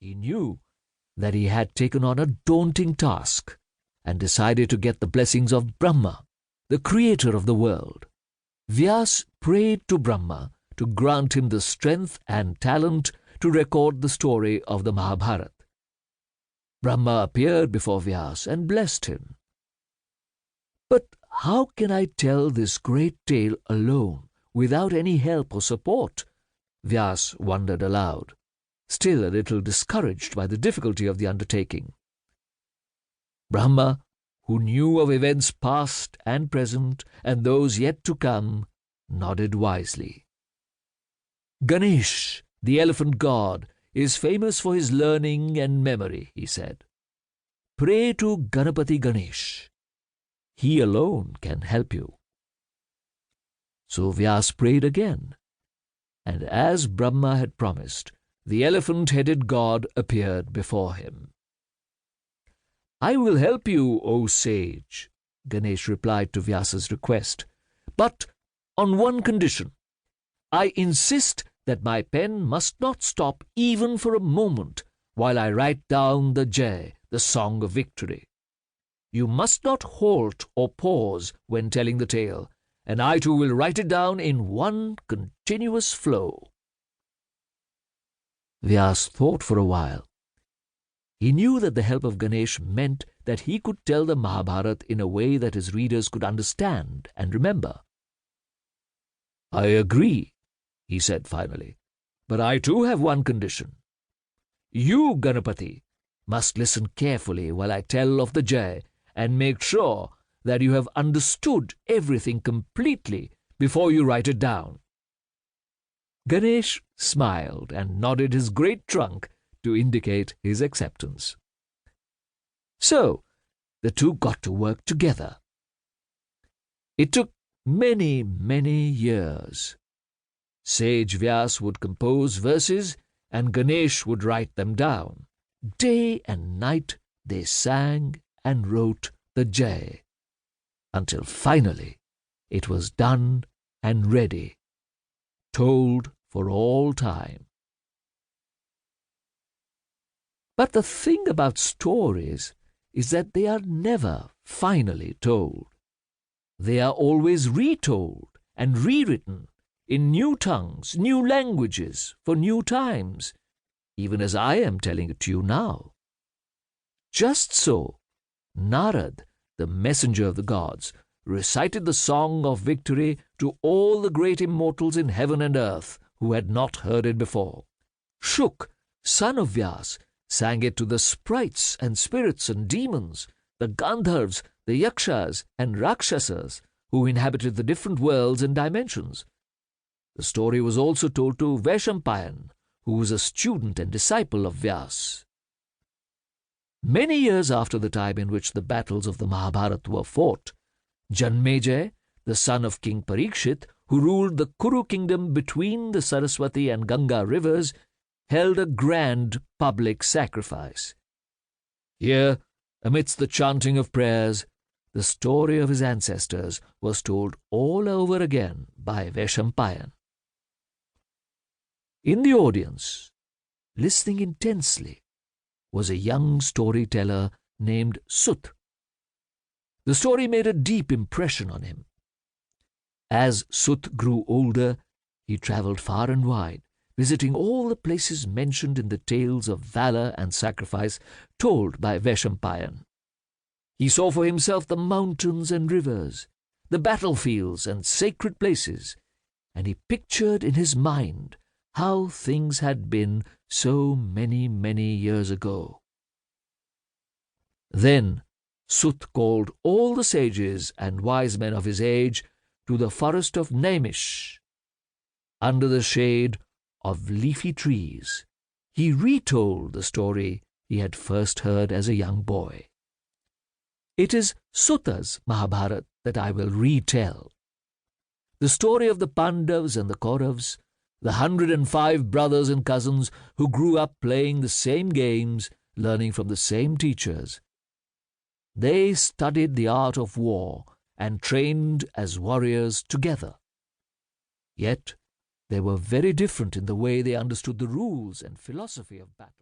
He knew that he had taken on a daunting task and decided to get the blessings of Brahma, the creator of the world. Vyas prayed to Brahma to grant him the strength and talent to record the story of the Mahabharata. Brahma appeared before Vyas and blessed him. "But how can I tell this great tale alone, without any help or support?" Vyas wondered aloud, still a little discouraged by the difficulty of the undertaking. Brahma, who knew of events past and present and those yet to come, nodded wisely. "Ganesh, the elephant god, is famous for his learning and memory," he said. "Pray to Ganapati Ganesh. He alone can help you." So Vyas prayed again, and as Brahma had promised, the elephant-headed god appeared before him. "I will help you, O sage," Ganesh replied to Vyasa's request, "but on one condition. I insist that my pen must not stop even for a moment while I write down the Jai, the song of victory. You must not halt or pause when telling the tale, and I too will write it down in one continuous flow." Vyas thought for a while. He knew that the help of Ganesh meant that he could tell the Mahabharata in a way that his readers could understand and remember. "I agree," he said finally, "but I too have one condition. You, Ganapati, must listen carefully while I tell of the Jai and make sure that you have understood everything completely before you write it down." Ganesh smiled and nodded his great trunk to indicate his acceptance. So the two got to work together. It took many, many years. Sage Vyas would compose verses and Ganesh would write them down. Day and night they sang and wrote the Jai, until finally it was done and ready, told for all time. But the thing about stories is that they are never finally told. They are always retold and rewritten in new tongues, new languages, for new times, even as I am telling it to you now. Just so, Narad, the messenger of the gods, recited the song of victory to all the great immortals in heaven and earth who had not heard it before. Shuk, son of Vyas, sang it to the sprites and spirits and demons, the Gandharvas, the Yakshas and Rakshasas, who inhabited the different worlds and dimensions. The story was also told to Vaishampayan, who was a student and disciple of Vyas. Many years after the time in which the battles of the Mahabharata were fought, Janmejay, the son of King Parikshit, who ruled the Kuru kingdom between the Saraswati and Ganga rivers, held a grand public sacrifice. Here, amidst the chanting of prayers, the story of his ancestors was told all over again by Vaishampayan. In the audience, listening intensely, was a young storyteller named Sut. The story made a deep impression on him. As Sut grew older, he travelled far and wide, visiting all the places mentioned in the tales of valor and sacrifice told by Vaishampayan. He saw for himself the mountains and rivers, the battlefields and sacred places, and he pictured in his mind how things had been so many, many years ago. Then Sut called all the sages and wise men of his age to the forest of Naimish. Under the shade of leafy trees, he retold the story he had first heard as a young boy. It is Suta's Mahabharata that I will retell. The story of the Pandavas and the Kauravas, the 105 brothers and cousins who grew up playing the same games, learning from the same teachers. They studied the art of war and trained as warriors together. Yet they were very different in the way they understood the rules and philosophy of battle.